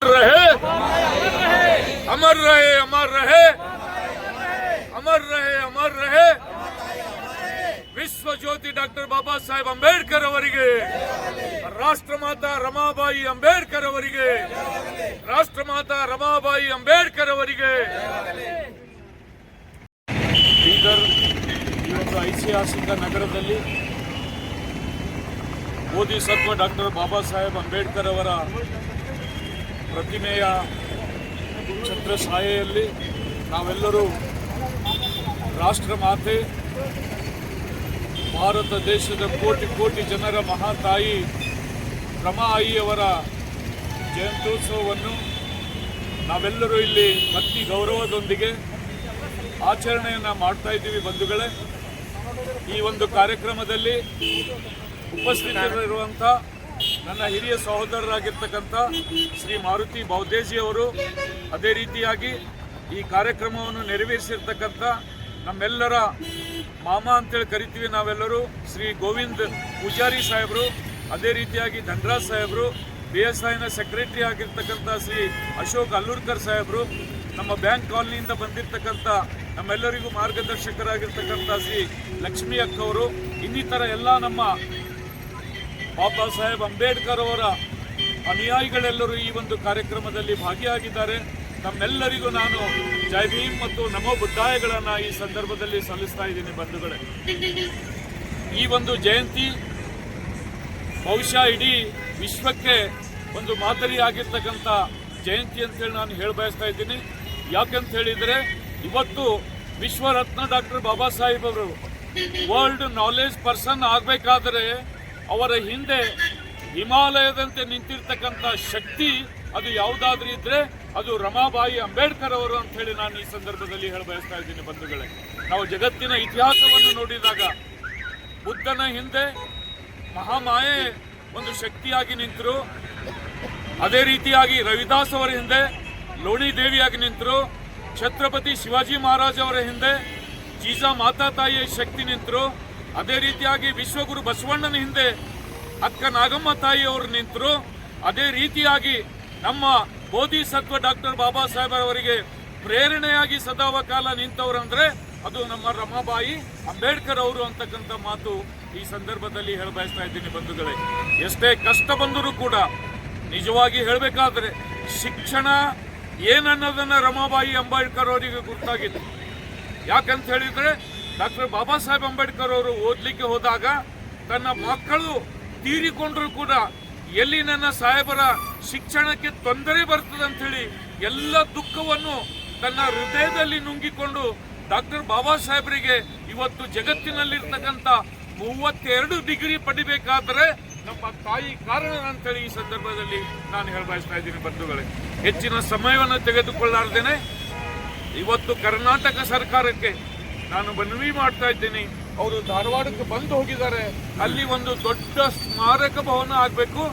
रहे, अमर रहे, अमर रहे, अमर रहे, अमर रहे विश्व ज्योति डॉक्टर बाबा साहेब अंबेडकर ಅವರಿಗೆ, ರಾಷ್ಟ್ರಮಾತಾ ರಮಾಬಾಯಿ ಅಂಬೇಡ್ಕರ್ ಅವರಿಗೆ, ರಾಷ್ಟ್ರಮಾತಾ ರಮಾಬಾಯಿ ಅಂಬೇಡ್ಕರ್ ಅವರಿಗೆ. ಬೀದರ್ ಈ ಒಂದು ಐತಿಹಾಸಿಕ ನಗರದಲ್ಲಿ ಬೋಧಿಸತ್ವ ಡಾಕ್ಟರ್ ಬಾಬಾ ಸಾಹೇಬ್ ಅಂಬೇಡ್ಕರ್ ಅವರ ಪ್ರತಿಮೆಯ ಛತ್ರಛಾಯೆಯಲ್ಲಿ ನಾವೆಲ್ಲರೂ ರಾಷ್ಟ್ರಮಾತೆ, ಭಾರತ ದೇಶದ ಕೋಟಿ ಕೋಟಿ ಜನರ ಮಹಾತಾಯಿ ರಮಾಯಿಯವರ ಜಯಂತ್ಯೋತ್ಸವವನ್ನು ನಾವೆಲ್ಲರೂ ಇಲ್ಲಿ ಭಕ್ತಿ ಗೌರವದೊಂದಿಗೆ ಆಚರಣೆಯನ್ನು ಮಾಡ್ತಾ ಇದ್ದೀವಿ. ಬಂಧುಗಳೇ, ಈ ಒಂದು ಕಾರ್ಯಕ್ರಮದಲ್ಲಿ ಉಪಸ್ಥಿತರಿರುವಂಥ ನನ್ನ ಹಿರಿಯ ಸಹೋದರರಾಗಿರ್ತಕ್ಕಂಥ ಶ್ರೀ ಮಾರುತಿ ಬೌದೇಜಿ ಅವರು, ಅದೇ ರೀತಿಯಾಗಿ ಈ ಕಾರ್ಯಕ್ರಮವನ್ನು ನೆರವೇರಿಸಿರ್ತಕ್ಕಂಥ ನಮ್ಮೆಲ್ಲರ ಮಾಮ ಅಂತೇಳಿ ಕರಿತೀವಿ ನಾವೆಲ್ಲರೂ, ಶ್ರೀ ಗೋವಿಂದ್ ಪೂಜಾರಿ ಸಾಹೇಬರು, ಅದೇ ರೀತಿಯಾಗಿ ಧನರಾಜ್ ಸಾಹೇಬರು, BSIನ ಸೆಕ್ರೆಟರಿ ಆಗಿರ್ತಕ್ಕಂಥ ಶ್ರೀ ಅಶೋಕ್ ಅಲ್ಲೂರ್ಕರ್ ಸಾಹೇಬರು, ನಮ್ಮ ಬ್ಯಾಂಕ್ ಕಾಲನಿಯಿಂದ ಬಂದಿರತಕ್ಕಂಥ ನಮ್ಮೆಲ್ಲರಿಗೂ ಮಾರ್ಗದರ್ಶಕರಾಗಿರ್ತಕ್ಕಂಥ ಶ್ರೀ ಲಕ್ಷ್ಮೀ ಅಕ್ಕವರು, ಇನ್ನಿತರ ಎಲ್ಲ ನಮ್ಮ ಬಾಬಾ ಸಾಹೇಬ್ ಅಂಬೇಡ್ಕರ್ ಅವರ ಅನುಯಾಯಿಗಳೆಲ್ಲರೂ ಈ ಒಂದು ಕಾರ್ಯಕ್ರಮದಲ್ಲಿ ಭಾಗಿಯಾಗಿದ್ದಾರೆ. ನಮ್ಮೆಲ್ಲರಿಗೂ ನಾನು ಜೈ ಭೀಮ್ ಮತ್ತು ನಮೋ ಬುದ್ಧಾಯಗಳನ್ನು ಈ ಸಂದರ್ಭದಲ್ಲಿ ಸಲ್ಲಿಸ್ತಾ ಇದ್ದೀನಿ. ಬಂಧುಗಳೇ, ಈ ಒಂದು ಜಯಂತಿ ಬಹುಶಃ ಇಡೀ ವಿಶ್ವಕ್ಕೆ ಒಂದು ಮಾದರಿಯಾಗಿರ್ತಕ್ಕಂಥ ಜಯಂತಿ ಅಂತೇಳಿ ನಾನು ಹೇಳಬಯಸ್ತಾ ಇದ್ದೀನಿ. ಯಾಕಂತ ಹೇಳಿದರೆ, ಇವತ್ತು ವಿಶ್ವರತ್ನ ಡಾಕ್ಟರ್ ಬಾಬಾ ಸಾಹೇಬ್ ಅವರು ವರ್ಲ್ಡ್ ನಾಲೆಜ್ ಪರ್ಸನ್ ಆಗಬೇಕಾದರೆ ಅವರ ಹಿಂದೆ ಹಿಮಾಲಯದಂತೆ ನಿಂತಿರ್ತಕ್ಕಂಥ ಶಕ್ತಿ ಅದು ಯಾವುದಾದ್ರೂ ಇದ್ರೆ ಅದು ರಮಾಬಾಯಿ ಅಂಬೇಡ್ಕರ್ ಅವರು ಅಂತ ಹೇಳಿ ನಾನು ಈ ಸಂದರ್ಭದಲ್ಲಿ ಹೇಳಬಯಸ್ತಾ ಇದ್ದೀನಿ. ಬಂಧುಗಳೇ, ನಾವು ಜಗತ್ತಿನ ಇತಿಹಾಸವನ್ನು ನೋಡಿದಾಗ ಬುದ್ಧನ ಹಿಂದೆ ಮಹಾಮಾಯೆ ಒಂದು ಶಕ್ತಿಯಾಗಿ ನಿಂತರು, ಅದೇ ರೀತಿಯಾಗಿ ರವಿದಾಸ್ ಅವರ ಹಿಂದೆ ಲೋಣಿ ದೇವಿಯಾಗಿ ನಿಂತರು, ಛತ್ರಪತಿ ಶಿವಾಜಿ ಮಹಾರಾಜ್ ಅವರ ಹಿಂದೆ ಜೀಜಾ ಮಾತಾ ತಾಯಿಯ ಶಕ್ತಿ ನಿಂತರು, ಅದೇ ರೀತಿಯಾಗಿ ವಿಶ್ವಗುರು ಬಸವಣ್ಣನ ಹಿಂದೆ ಅಕ್ಕ ನಾಗಮ್ಮ ತಾಯಿ ಅವರು ನಿಂತರು, ಅದೇ ರೀತಿಯಾಗಿ ನಮ್ಮ ಬೋಧಿಸತ್ವ ಡಾಕ್ಟರ್ ಬಾಬಾ ಸಾಹೇಬ್ ಅವರಿಗೆ ಪ್ರೇರಣೆಯಾಗಿ ಸದಾವಕಾಲ ನಿಂತವರಂದ್ರೆ ಅದು ನಮ್ಮ ರಮಾಬಾಯಿ ಅಂಬೇಡ್ಕರ್ ಅವರು ಅಂತಕ್ಕಂಥ ಮಾತು ಈ ಸಂದರ್ಭದಲ್ಲಿ ಹೇಳಬಯಸ್ತಾ ಇದ್ದೀನಿ. ಬಂಧುಗಳೇ, ಎಷ್ಟೇ ಕಷ್ಟ ಬಂದರೂ ಕೂಡ ನಿಜವಾಗಿ ಹೇಳಬೇಕಾದ್ರೆ ಶಿಕ್ಷಣ ಏನನ್ನೋದನ್ನ ರಮಾಬಾಯಿ ಅಂಬೇಡ್ಕರ್ ಅವರಿಗೆ ಗುರುತಾಗಿತ್ತು. ಯಾಕಂತ ಹೇಳಿದ್ರೆ ಡಾಕ್ಟರ್ ಬಾಬಾ ಸಾಹೇಬ್ ಅಂಬೇಡ್ಕರ್ ಅವರು ಓದ್ಲಿಕ್ಕೆ ಹೋದಾಗ ತನ್ನ ಮಕ್ಕಳು ತೀರಿಕೊಂಡ್ರು ಕೂಡ ಎಲ್ಲಿ ನನ್ನ ಸಾಹೇಬರ ಶಿಕ್ಷಣಕ್ಕೆ ತೊಂದರೆ ಬರ್ತದೆ ಅಂತ ಹೇಳಿ ಎಲ್ಲ ದುಃಖವನ್ನು ತನ್ನ ಹೃದಯದಲ್ಲಿ ನುಂಗಿಕೊಂಡು ಡಾಕ್ಟರ್ ಬಾಬಾ ಸಾಹೇಬರಿಗೆ ಇವತ್ತು ಜಗತ್ತಿನಲ್ಲಿರ್ತಕ್ಕಂಥ 32 ಡಿಗ್ರಿ ಪಡಿಬೇಕಾದ್ರೆ ನಮ್ಮ ತಾಯಿ ಕಾರಣ ಅಂತೇಳಿ ಈ ಸಂದರ್ಭದಲ್ಲಿ ನಾನು ಹೇಳಬಯಸ್ತಾ ಇದ್ದೀನಿ. ಬಂಧುಗಳೇ, ಹೆಚ್ಚಿನ ಸಮಯವನ್ನು ತೆಗೆದುಕೊಳ್ಳಾರ್ದೇನೆ ಇವತ್ತು ಕರ್ನಾಟಕ ಸರ್ಕಾರಕ್ಕೆ ನಾನು ಮನವಿ ಮಾಡ್ತಾ ಇದ್ದೀನಿ. ಅವರು ಧಾರವಾಡಕ್ಕೆ ಬಂದು ಹೋಗಿದ್ದಾರೆ, ಅಲ್ಲಿ ಒಂದು ದೊಡ್ಡ ಸ್ಮಾರಕ ಭವನ ಆಗಬೇಕು,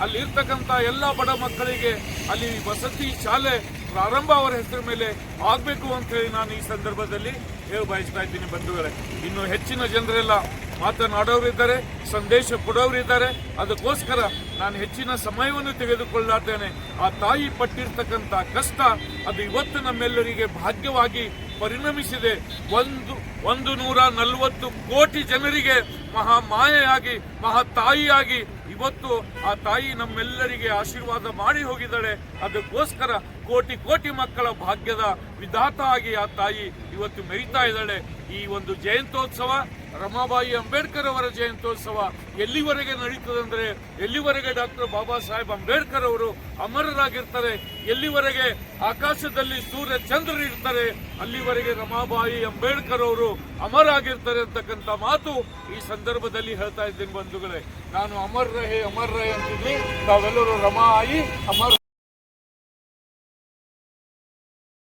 ಅಲ್ಲಿ ಇರ್ತಕ್ಕಂಥ ಎಲ್ಲ ಬಡ ಮಕ್ಕಳಿಗೆ ಅಲ್ಲಿ ವಸತಿ ಶಾಲೆ ಪ್ರಾರಂಭ ಅವರ ಹೆಸರ ಮೇಲೆ ಆಗಬೇಕು ಅಂತ ಹೇಳಿ ನಾನು ಈ ಸಂದರ್ಭದಲ್ಲಿ ಬಯಸ್ತಾ ಇದ್ದೀನಿ. ಬಂಧುಗಳೇ, ಇನ್ನು ಹೆಚ್ಚಿನ ಜನರೆಲ್ಲ ಮಾತನಾಡೋರಿದ್ದಾರೆ, ಸಂದೇಶ ಕೊಡೋರಿದ್ದಾರೆ. ಅದಕ್ಕೋಸ್ಕರ ನಾನು ಹೆಚ್ಚಿನ ಸಮಯವನ್ನು ತೆಗೆದುಕೊಳ್ಳಾರ್ತೇನೆ. ಆ ತಾಯಿ ಪಟ್ಟಿರ್ತಕ್ಕಂಥ ಕಷ್ಟ ಅದು ಇವತ್ತು ನಮ್ಮೆಲ್ಲರಿಗೆ ಭಾಗ್ಯವಾಗಿ ಪರಿಣಮಿಸಿದೆ. 140 ಕೋಟಿ ಜನರಿಗೆ ಮಹಾಮಾಯೆಯಾಗಿ ಮಹಾತಾಯಿಯಾಗಿ ಇವತ್ತು ಆ ತಾಯಿ ನಮ್ಮೆಲ್ಲರಿಗೆ ಆಶೀರ್ವಾದ ಮಾಡಿ ಹೋಗಿದ್ದಾಳೆ. ಅದಕ್ಕೋಸ್ಕರ ಕೋಟಿ ಕೋಟಿ ಮಕ್ಕಳ ಭಾಗ್ಯದ ವಿಧಾತ ಆಗಿ ಆ ತಾಯಿ ಇವತ್ತು ಮೆರೀತಾ ಇದ್ದಾಳೆ. ಈ ಒಂದು ಜಯಂತ್ಯೋತ್ಸವ, ರಮಾಬಾಯಿ ಅಂಬೇಡ್ಕರ್ ಅವರ ಜಯಂತ್ಯೋತ್ಸವ ಎಲ್ಲಿವರೆಗೆ ನಡೀತದಂದ್ರೆ ಎಲ್ಲಿವರೆಗೆ ಡಾಕ್ಟರ್ ಬಾಬಾ ಸಾಹೇಬ್ ಅಂಬೇಡ್ಕರ್ ಅವರು ಅಮರರಾಗಿರ್ತಾರೆ, ಎಲ್ಲಿವರೆಗೆ ಆಕಾಶದಲ್ಲಿ ಸೂರ್ಯ ಚಂದ್ರರು ಇರ್ತಾರೆ, ಅಲ್ಲಿವರೆಗೆ ರಮಾಬಾಯಿ ಅಂಬೇಡ್ಕರ್ ಅವರು ಅಮರಾಗಿರ್ತಾರೆ ಅಂತಕ್ಕಂಥ ಮಾತು ಈ ಸಂದರ್ಭದಲ್ಲಿ ಹೇಳ್ತಾ ಇದ್ದೀನಿ. ಬಂಧುಗಳೇ, ನಾನು ಅಮರ್ ರಹೆ ಅಂತಿದ್ದೀನಿ. ತಾವೆಲ್ಲರೂ ರಮಾಯಿ ಅಮರ್